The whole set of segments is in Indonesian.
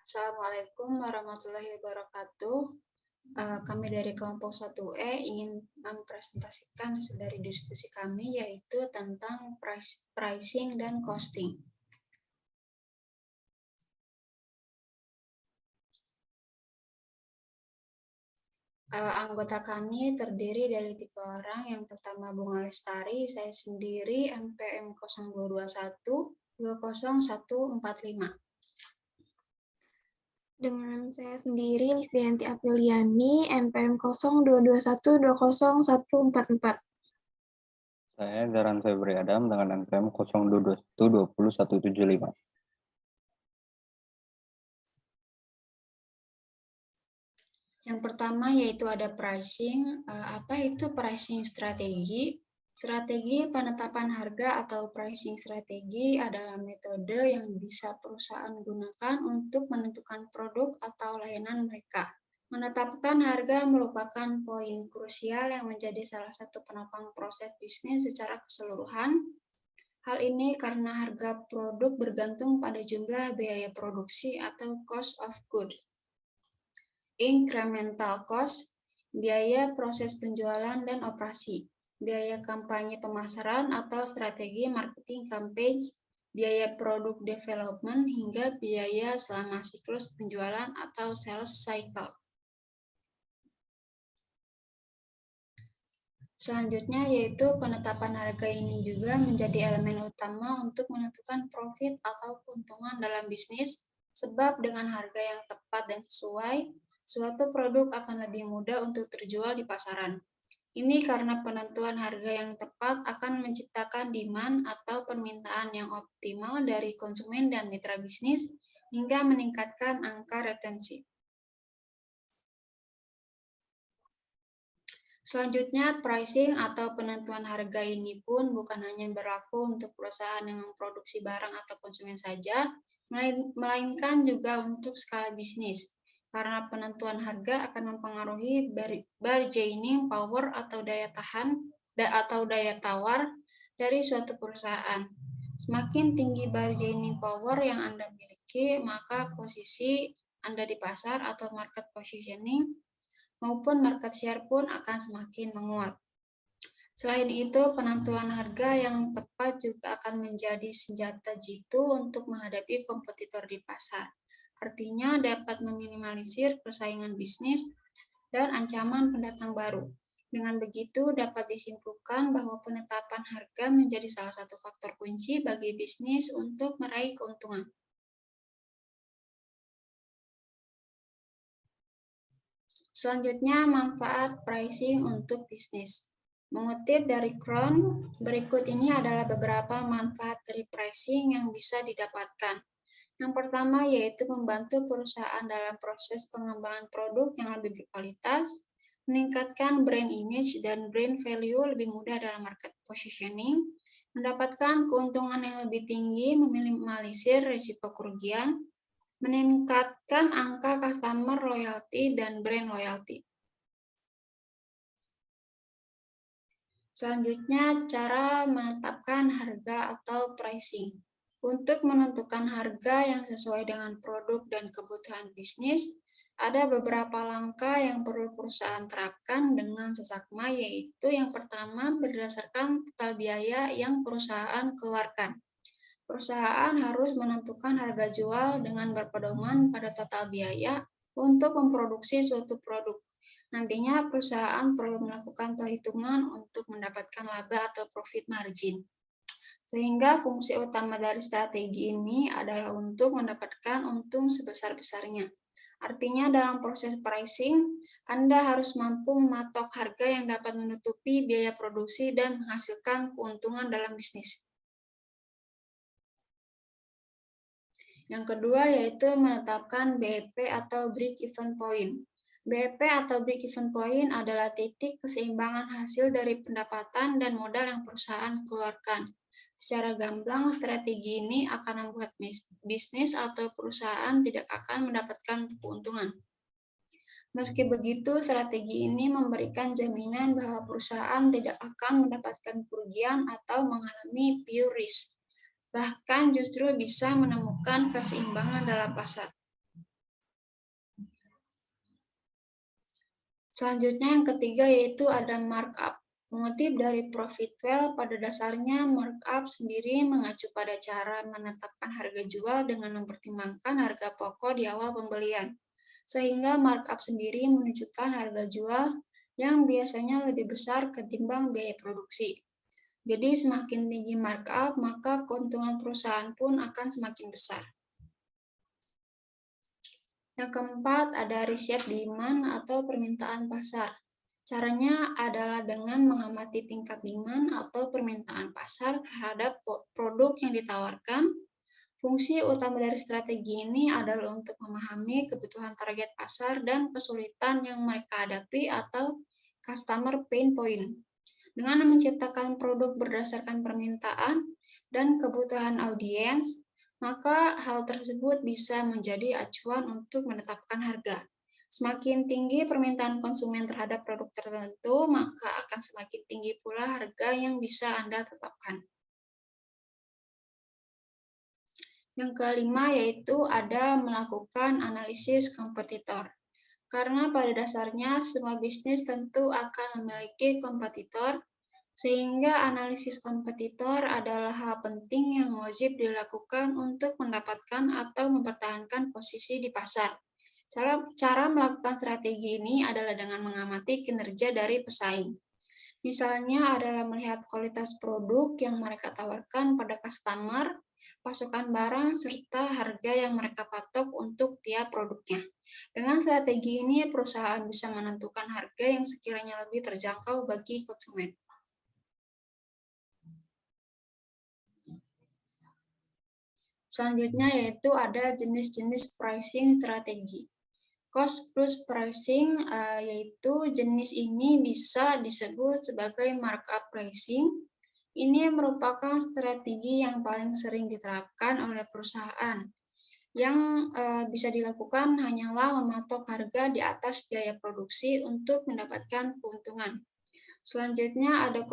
Assalamualaikum warahmatullahi wabarakatuh. Kami dari kelompok 1E ingin mempresentasikan dari diskusi kami, yaitu tentang pricing dan costing. Anggota kami terdiri dari 3 orang. Yang pertama Bunga Lestari, saya sendiri, MPM 0221 20145. Dengan saya sendiri, Lisdianti Apriliani, MPM 0221 20144. Saya Zaran Febri Adam dengan MPM 0221 20175. Yang pertama yaitu ada pricing. Apa itu pricing strategi? Strategi penetapan harga atau pricing strategi adalah metode yang bisa perusahaan gunakan untuk menentukan produk atau layanan mereka. Menetapkan harga merupakan poin krusial yang menjadi salah satu penopang proses bisnis secara keseluruhan. Hal ini karena harga produk bergantung pada jumlah biaya produksi atau cost of goods. Incremental cost, biaya proses penjualan dan operasi, biaya kampanye pemasaran atau strategi marketing campaign, biaya produk development, hingga biaya selama siklus penjualan atau sales cycle. Selanjutnya yaitu penetapan harga ini juga menjadi elemen utama untuk menentukan profit atau keuntungan dalam bisnis, sebab dengan harga yang tepat dan sesuai, suatu produk akan lebih mudah untuk terjual di pasaran. Ini karena penentuan harga yang tepat akan menciptakan demand atau permintaan yang optimal dari konsumen dan mitra bisnis, hingga meningkatkan angka retensi. Selanjutnya, pricing atau penentuan harga ini pun bukan hanya berlaku untuk perusahaan yang memproduksi barang atau konsumen saja, melainkan juga untuk skala bisnis. Karena penentuan harga akan mempengaruhi bargaining power atau daya tahan atau daya tawar dari suatu perusahaan. Semakin tinggi bargaining power yang Anda miliki, maka posisi Anda di pasar atau market positioning maupun market share pun akan semakin menguat. Selain itu, penentuan harga yang tepat juga akan menjadi senjata jitu untuk menghadapi kompetitor di pasar. Artinya dapat meminimalisir persaingan bisnis dan ancaman pendatang baru. Dengan begitu, dapat disimpulkan bahwa penetapan harga menjadi salah satu faktor kunci bagi bisnis untuk meraih keuntungan. Selanjutnya, manfaat pricing untuk bisnis. Mengutip dari Crown, berikut ini adalah beberapa manfaat dari pricing yang bisa didapatkan. Yang pertama yaitu membantu perusahaan dalam proses pengembangan produk yang lebih berkualitas, meningkatkan brand image dan brand value lebih mudah dalam market positioning, mendapatkan keuntungan yang lebih tinggi, meminimalisir risiko kerugian, meningkatkan angka customer loyalty dan brand loyalty. Selanjutnya, cara menetapkan harga atau pricing. Untuk menentukan harga yang sesuai dengan produk dan kebutuhan bisnis, ada beberapa langkah yang perlu perusahaan terapkan dengan seksama, yaitu yang pertama berdasarkan total biaya yang perusahaan keluarkan. Perusahaan harus menentukan harga jual dengan berpedoman pada total biaya untuk memproduksi suatu produk. Nantinya perusahaan perlu melakukan perhitungan untuk mendapatkan laba atau profit margin. Sehingga fungsi utama dari strategi ini adalah untuk mendapatkan untung sebesar-besarnya. Artinya dalam proses pricing, Anda harus mampu mematok harga yang dapat menutupi biaya produksi dan menghasilkan keuntungan dalam bisnis. Yang kedua yaitu menetapkan BEP atau break-even point. BEP atau break-even point adalah titik keseimbangan hasil dari pendapatan dan modal yang perusahaan keluarkan. Secara gamblang, strategi ini akan membuat bisnis atau perusahaan tidak akan mendapatkan keuntungan. Meski begitu, strategi ini memberikan jaminan bahwa perusahaan tidak akan mendapatkan kerugian atau mengalami pure risk. bahkan justru bisa menemukan keseimbangan dalam pasar. Selanjutnya yang ketiga yaitu ada markup. Mengutip dari Profitwell, pada dasarnya markup sendiri mengacu pada cara menetapkan harga jual dengan mempertimbangkan harga pokok di awal pembelian. Sehingga markup sendiri menunjukkan harga jual yang biasanya lebih besar ketimbang biaya produksi. Jadi semakin tinggi markup, maka keuntungan perusahaan pun akan semakin besar. Yang keempat, ada riset demand atau permintaan pasar. Caranya adalah dengan mengamati tingkat demand atau permintaan pasar terhadap produk yang ditawarkan. Fungsi utama dari strategi ini adalah untuk memahami kebutuhan target pasar dan kesulitan yang mereka hadapi atau customer pain point. Dengan menciptakan produk berdasarkan permintaan dan kebutuhan audiens, maka hal tersebut bisa menjadi acuan untuk menetapkan harga. Semakin tinggi permintaan konsumen terhadap produk tertentu, maka akan semakin tinggi pula harga yang bisa Anda tetapkan. Yang kelima yaitu ada melakukan analisis kompetitor. Karena pada dasarnya semua bisnis tentu akan memiliki kompetitor, sehingga analisis kompetitor adalah hal penting yang wajib dilakukan untuk mendapatkan atau mempertahankan posisi di pasar. Cara melakukan strategi ini adalah dengan mengamati kinerja dari pesaing. Misalnya adalah melihat kualitas produk yang mereka tawarkan pada customer, pasokan barang, serta harga yang mereka patok untuk tiap produknya. Dengan strategi ini, perusahaan bisa menentukan harga yang sekiranya lebih terjangkau bagi konsumen. Selanjutnya yaitu ada jenis-jenis pricing strategi. Cost plus pricing yaitu jenis ini bisa disebut sebagai markup pricing. Ini merupakan strategi yang paling sering diterapkan oleh perusahaan. Yang bisa dilakukan hanyalah mematok harga di atas biaya produksi untuk mendapatkan keuntungan. Selanjutnya ada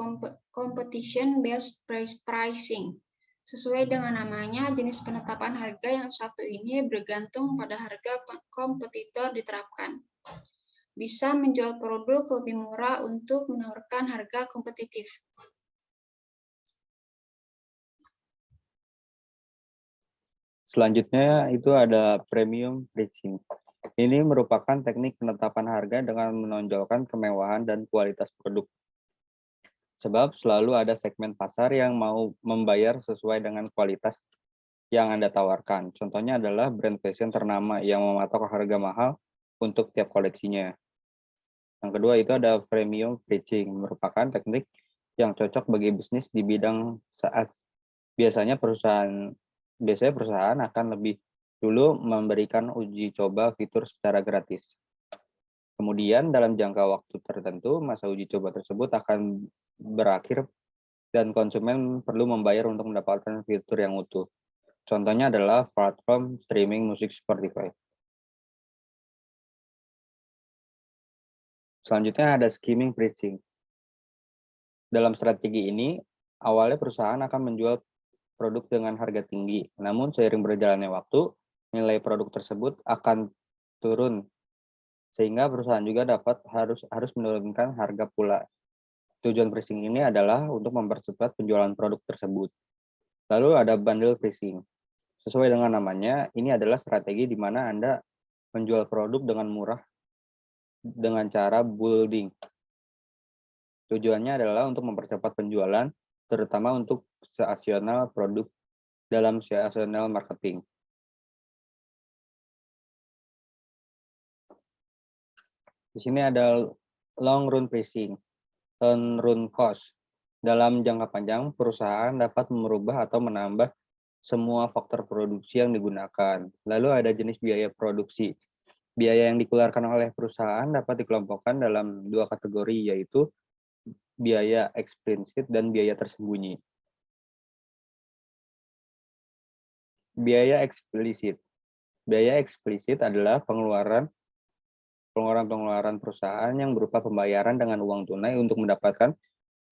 competition based price pricing. Sesuai dengan namanya, jenis penetapan harga yang satu ini bergantung pada harga kompetitor diterapkan. Bisa menjual produk lebih murah untuk menawarkan harga kompetitif. Selanjutnya itu ada premium pricing. Ini merupakan teknik penetapan harga dengan menonjolkan kemewahan dan kualitas produk. Sebab selalu ada segmen pasar yang mau membayar sesuai dengan kualitas yang Anda tawarkan. Contohnya adalah brand fashion ternama yang mematok harga mahal untuk tiap koleksinya. Yang kedua itu ada premium pricing, merupakan teknik yang cocok bagi bisnis di bidang SaaS. Biasanya perusahaan akan lebih dulu memberikan uji coba fitur secara gratis. Kemudian dalam jangka waktu tertentu, masa uji coba tersebut akan berakhir dan konsumen perlu membayar untuk mendapatkan fitur yang utuh. Contohnya adalah platform streaming musik Spotify. Selanjutnya ada skimming pricing. Dalam strategi ini, awalnya perusahaan akan menjual produk dengan harga tinggi. Namun seiring berjalannya waktu, nilai produk tersebut akan turun sehingga perusahaan juga harus menurunkan harga pula. Tujuan pricing ini adalah untuk mempercepat penjualan produk tersebut. Lalu ada bundle pricing. Sesuai dengan namanya, ini adalah strategi di mana Anda menjual produk dengan murah dengan cara bundling. Tujuannya adalah untuk mempercepat penjualan, terutama untuk seasonal produk dalam seasonal marketing. Di sini ada long run pricing, long run cost. Dalam jangka panjang, perusahaan dapat merubah atau menambah semua faktor produksi yang digunakan. Lalu ada jenis biaya produksi. Biaya yang dikeluarkan oleh perusahaan dapat dikelompokkan dalam dua kategori, yaitu biaya eksplisit dan biaya tersembunyi. Biaya eksplisit. Biaya eksplisit adalah pengeluaran perusahaan yang berupa pembayaran dengan uang tunai untuk mendapatkan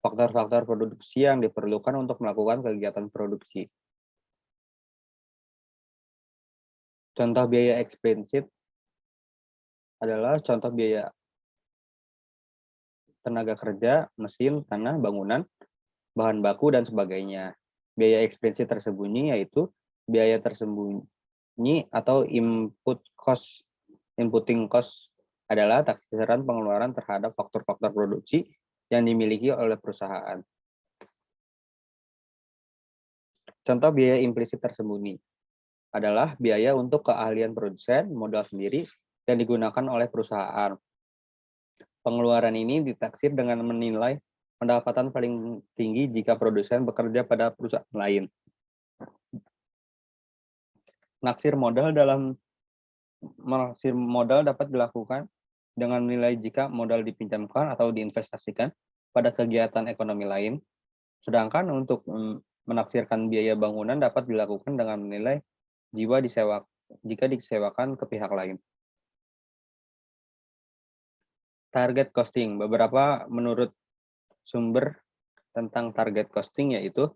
faktor-faktor produksi yang diperlukan untuk melakukan kegiatan produksi. Contoh biaya eksplisit adalah contoh biaya tenaga kerja, mesin, tanah, bangunan, bahan baku, dan sebagainya. Biaya eksplisit tersembunyi yaitu biaya tersembunyi atau inputting cost adalah taksiran pengeluaran terhadap faktor-faktor produksi yang dimiliki oleh perusahaan. Contoh biaya implisit tersembunyi adalah biaya untuk keahlian produsen, modal sendiri, yang digunakan oleh perusahaan. Pengeluaran ini ditaksir dengan menilai pendapatan paling tinggi jika produsen bekerja pada perusahaan lain. Naksir modal dapat dilakukan dengan menilai jika modal dipinjamkan atau diinvestasikan pada kegiatan ekonomi lain. Sedangkan untuk menaksirkan biaya bangunan dapat dilakukan dengan menilai jika disewakan ke pihak lain. Target costing. Beberapa menurut sumber tentang target costing yaitu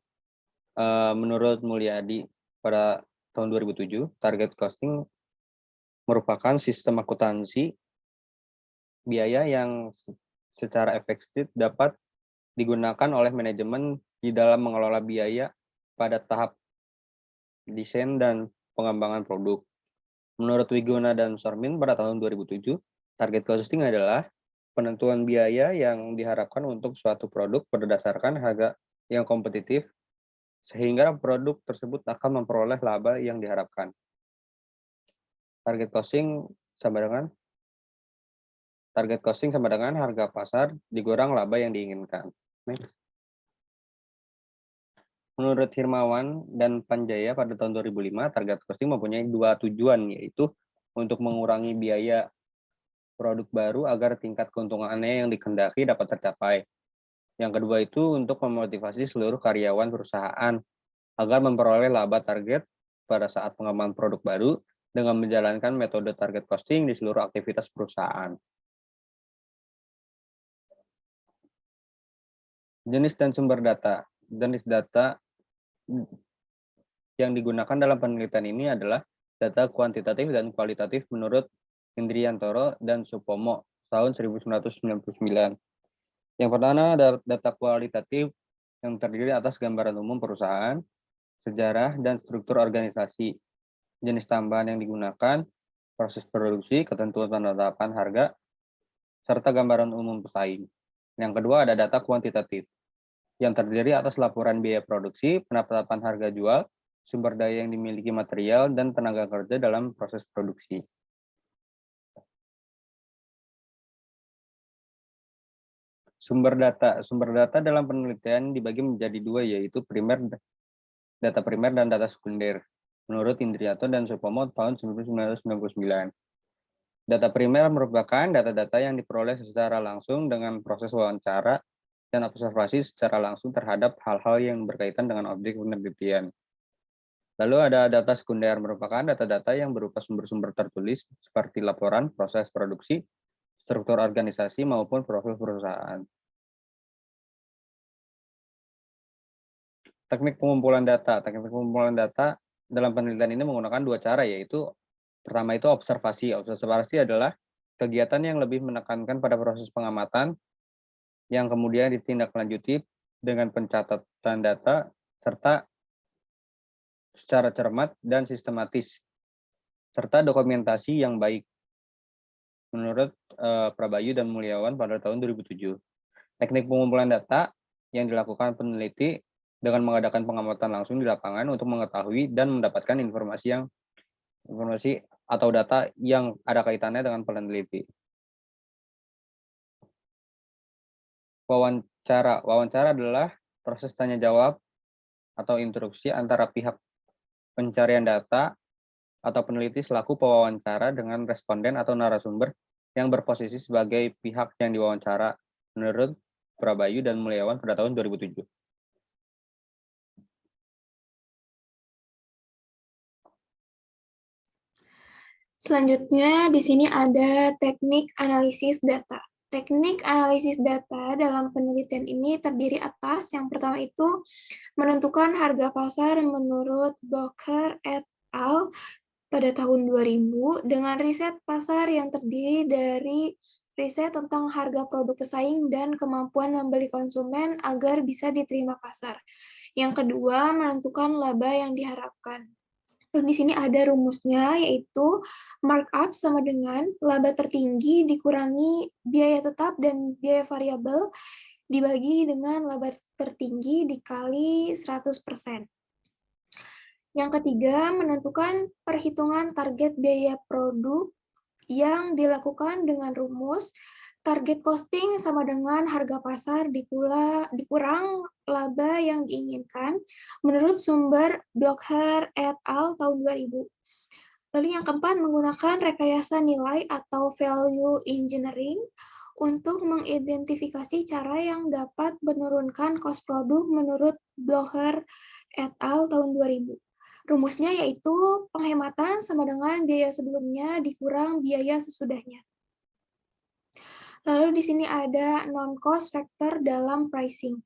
menurut Mulyadi pada tahun 2007, target costing merupakan sistem akuntansi biaya yang secara efektif dapat digunakan oleh manajemen di dalam mengelola biaya pada tahap desain dan pengembangan produk. Menurut Wiguna dan Sormin pada tahun 2007, target costing adalah penentuan biaya yang diharapkan untuk suatu produk berdasarkan harga yang kompetitif, sehingga produk tersebut akan memperoleh laba yang diharapkan. Target costing sama dengan harga pasar dikurang laba yang diinginkan. Next. Menurut Hirmawan dan Panjaya pada tahun 2005, target costing mempunyai dua tujuan, yaitu untuk mengurangi biaya produk baru agar tingkat keuntungannya yang dikehendaki dapat tercapai. Yang kedua itu untuk memotivasi seluruh karyawan perusahaan agar memperoleh laba target pada saat pengembangan produk baru dengan menjalankan metode target costing di seluruh aktivitas perusahaan. Jenis dan sumber data. Jenis data yang digunakan dalam penelitian ini adalah data kuantitatif dan kualitatif menurut Indriantoro dan Supomo tahun 1999. Yang pertama ada data kualitatif yang terdiri atas gambaran umum perusahaan, sejarah, dan struktur organisasi, jenis tambahan yang digunakan, proses produksi, ketentuan penetapan harga, serta gambaran umum pesaing. Yang kedua ada data kuantitatif yang terdiri atas laporan biaya produksi, penetapan harga jual, sumber daya yang dimiliki material, dan tenaga kerja dalam proses produksi. Sumber data dalam penelitian dibagi menjadi dua, yaitu data primer dan data sekunder. Menurut Indrianto dan Supomo tahun 1999. Data primer merupakan data-data yang diperoleh secara langsung dengan proses wawancara dan observasi secara langsung terhadap hal-hal yang berkaitan dengan objek penelitian. Lalu ada data sekunder, merupakan data-data yang berupa sumber-sumber tertulis seperti laporan, proses produksi, struktur organisasi, maupun profil perusahaan. Teknik pengumpulan data. Teknik pengumpulan data dalam penelitian ini menggunakan dua cara, yaitu pertama itu observasi. Observasi adalah kegiatan yang lebih menekankan pada proses pengamatan yang kemudian ditindaklanjuti dengan pencatatan data serta secara cermat dan sistematis serta dokumentasi yang baik. Menurut Prabayu dan Mulyawan pada tahun 2007. Teknik pengumpulan data yang dilakukan peneliti dengan mengadakan pengamatan langsung di lapangan untuk mengetahui dan mendapatkan informasi atau data yang ada kaitannya dengan peneliti. Wawancara adalah proses tanya jawab atau instruksi antara pihak pencarian data atau peneliti selaku pewawancara dengan responden atau narasumber yang berposisi sebagai pihak yang diwawancara, menurut Prabayu dan Mulyawan pada tahun 2007. Selanjutnya, di sini ada teknik analisis data. Teknik analisis data dalam penelitian ini terdiri atas yang pertama itu menentukan harga pasar menurut Boker et al. pada tahun 2000 dengan riset pasar yang terdiri dari riset tentang harga produk pesaing dan kemampuan membeli konsumen agar bisa diterima pasar. Yang kedua, menentukan laba yang diharapkan. Di sini ada rumusnya, yaitu markup sama dengan laba tertinggi dikurangi biaya tetap dan biaya variabel dibagi dengan laba tertinggi dikali 100%. Yang ketiga, menentukan perhitungan target biaya produk yang dilakukan dengan rumus target costing sama dengan harga pasar dikurang laba yang diinginkan menurut sumber Blockher et al. Tahun 2000. Lalu yang keempat, menggunakan rekayasa nilai atau value engineering untuk mengidentifikasi cara yang dapat menurunkan cost produk menurut Blockher et al. Tahun 2000. Rumusnya yaitu penghematan sama dengan biaya sebelumnya dikurang biaya sesudahnya. Lalu di sini ada non-cost factor dalam pricing.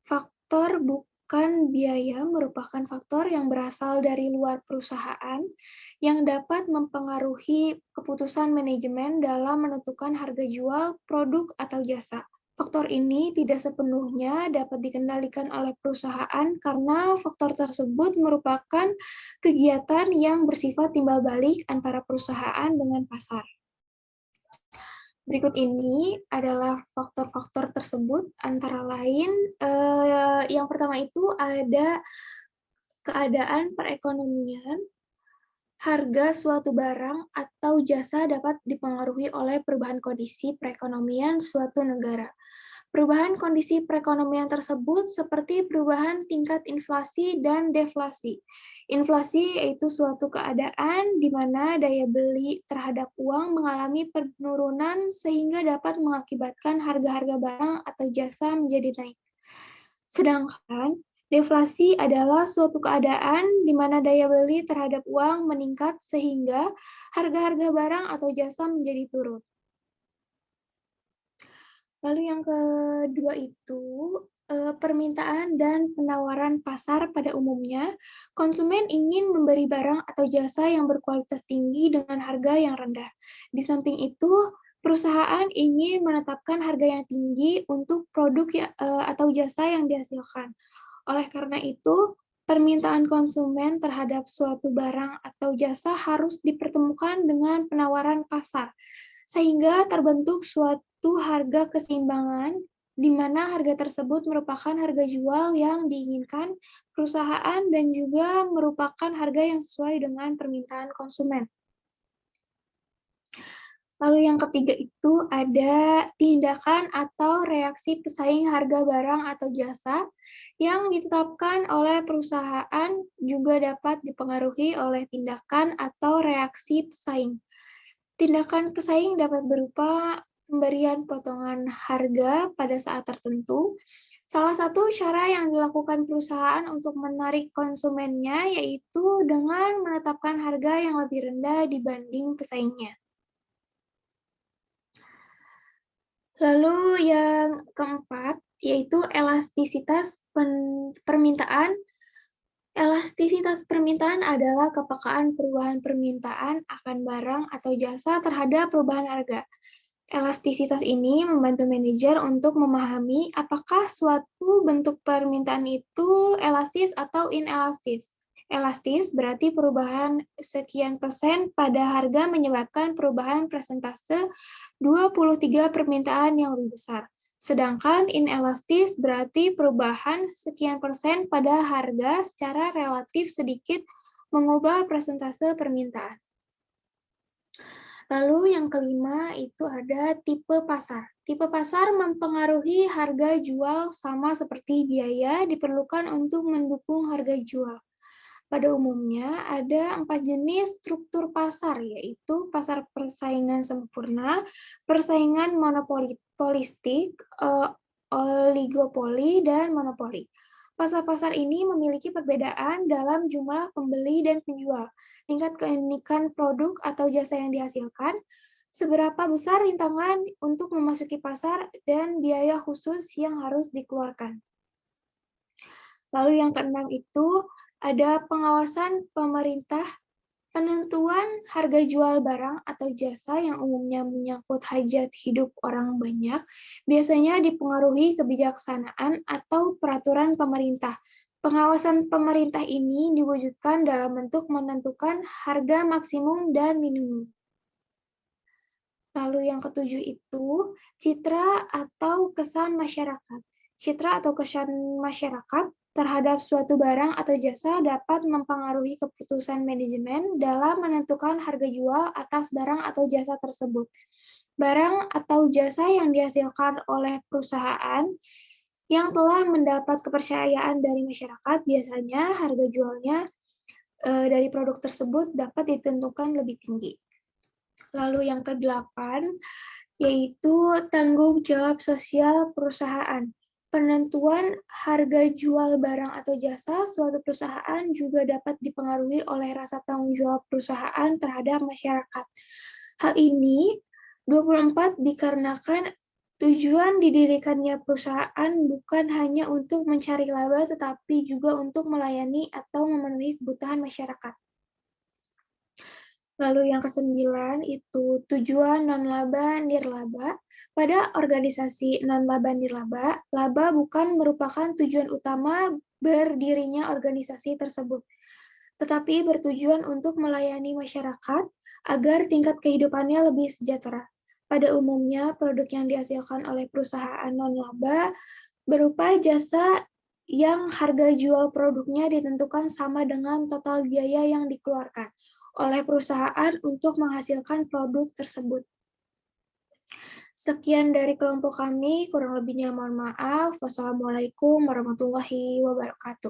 Faktor bukan biaya merupakan faktor yang berasal dari luar perusahaan yang dapat mempengaruhi keputusan manajemen dalam menentukan harga jual produk atau jasa. Faktor ini tidak sepenuhnya dapat dikendalikan oleh perusahaan karena faktor tersebut merupakan kegiatan yang bersifat timbal balik antara perusahaan dengan pasar. Berikut ini adalah faktor-faktor tersebut, antara lain yang pertama itu ada keadaan perekonomian. Harga suatu barang atau jasa dapat dipengaruhi oleh perubahan kondisi perekonomian suatu negara. Perubahan kondisi perekonomian tersebut seperti perubahan tingkat inflasi dan deflasi. Inflasi yaitu suatu keadaan di mana daya beli terhadap uang mengalami penurunan sehingga dapat mengakibatkan harga-harga barang atau jasa menjadi naik. Sedangkan deflasi adalah suatu keadaan di mana daya beli terhadap uang meningkat sehingga harga-harga barang atau jasa menjadi turun. Lalu yang kedua itu permintaan dan penawaran pasar. Pada umumnya, konsumen ingin memberi barang atau jasa yang berkualitas tinggi dengan harga yang rendah. Di samping itu, perusahaan ingin menetapkan harga yang tinggi untuk produk atau jasa yang dihasilkan. Oleh karena itu, permintaan konsumen terhadap suatu barang atau jasa harus dipertemukan dengan penawaran pasar, sehingga terbentuk suatu harga keseimbangan di mana harga tersebut merupakan harga jual yang diinginkan perusahaan dan juga merupakan harga yang sesuai dengan permintaan konsumen. Lalu yang ketiga itu ada tindakan atau reaksi pesaing harga barang atau jasa yang ditetapkan oleh perusahaan juga dapat dipengaruhi oleh tindakan atau reaksi pesaing. Tindakan pesaing dapat berupa pemberian potongan harga pada saat tertentu. Salah satu cara yang dilakukan perusahaan untuk menarik konsumennya yaitu dengan menetapkan harga yang lebih rendah dibanding pesaingnya. Lalu yang keempat, yaitu elastisitas permintaan. Elastisitas permintaan adalah kepekaan perubahan permintaan akan barang atau jasa terhadap perubahan harga. Elastisitas ini membantu manajer untuk memahami apakah suatu bentuk permintaan itu elastis atau inelastis. Elastis berarti perubahan sekian persen pada harga menyebabkan perubahan persentase 23 permintaan yang lebih besar. Sedangkan inelastis berarti perubahan sekian persen pada harga secara relatif sedikit mengubah persentase permintaan. Lalu yang kelima itu ada tipe pasar. Tipe pasar mempengaruhi harga jual sama seperti biaya diperlukan untuk mendukung harga jual. Pada umumnya ada 4 jenis struktur pasar, yaitu pasar persaingan sempurna, persaingan monopolistik, oligopoli, dan monopoli. Pasar-pasar ini memiliki perbedaan dalam jumlah pembeli dan penjual, tingkat keunikan produk atau jasa yang dihasilkan, seberapa besar rintangan untuk memasuki pasar, dan biaya khusus yang harus dikeluarkan. Lalu yang keenam itu ada pengawasan pemerintah Penentuan harga jual barang atau jasa yang umumnya menyangkut hajat hidup orang banyak biasanya dipengaruhi kebijaksanaan atau peraturan pemerintah. Pengawasan pemerintah ini diwujudkan dalam bentuk menentukan harga maksimum dan minimum. Lalu yang ketujuh itu, citra atau kesan masyarakat. Citra atau kesan masyarakat terhadap suatu barang atau jasa dapat mempengaruhi keputusan manajemen dalam menentukan harga jual atas barang atau jasa tersebut. Barang atau jasa yang dihasilkan oleh perusahaan yang telah mendapat kepercayaan dari masyarakat, biasanya harga jualnya dari produk tersebut dapat ditentukan lebih tinggi. Lalu yang ke-8, yaitu tanggung jawab sosial perusahaan. Penentuan harga jual barang atau jasa suatu perusahaan juga dapat dipengaruhi oleh rasa tanggung jawab perusahaan terhadap masyarakat. Hal ini 24 dikarenakan tujuan didirikannya perusahaan bukan hanya untuk mencari laba, tetapi juga untuk melayani atau memenuhi kebutuhan masyarakat. Lalu yang ke-9 itu tujuan non-laba nirlaba. Pada organisasi non-laba nirlaba, laba bukan merupakan tujuan utama berdirinya organisasi tersebut, tetapi bertujuan untuk melayani masyarakat agar tingkat kehidupannya lebih sejahtera. Pada umumnya, produk yang dihasilkan oleh perusahaan non-laba berupa jasa yang harga jual produknya ditentukan sama dengan total biaya yang dikeluarkan oleh perusahaan untuk menghasilkan produk tersebut. Sekian dari kelompok kami, kurang lebihnya mohon maaf. Wassalamualaikum warahmatullahi wabarakatuh.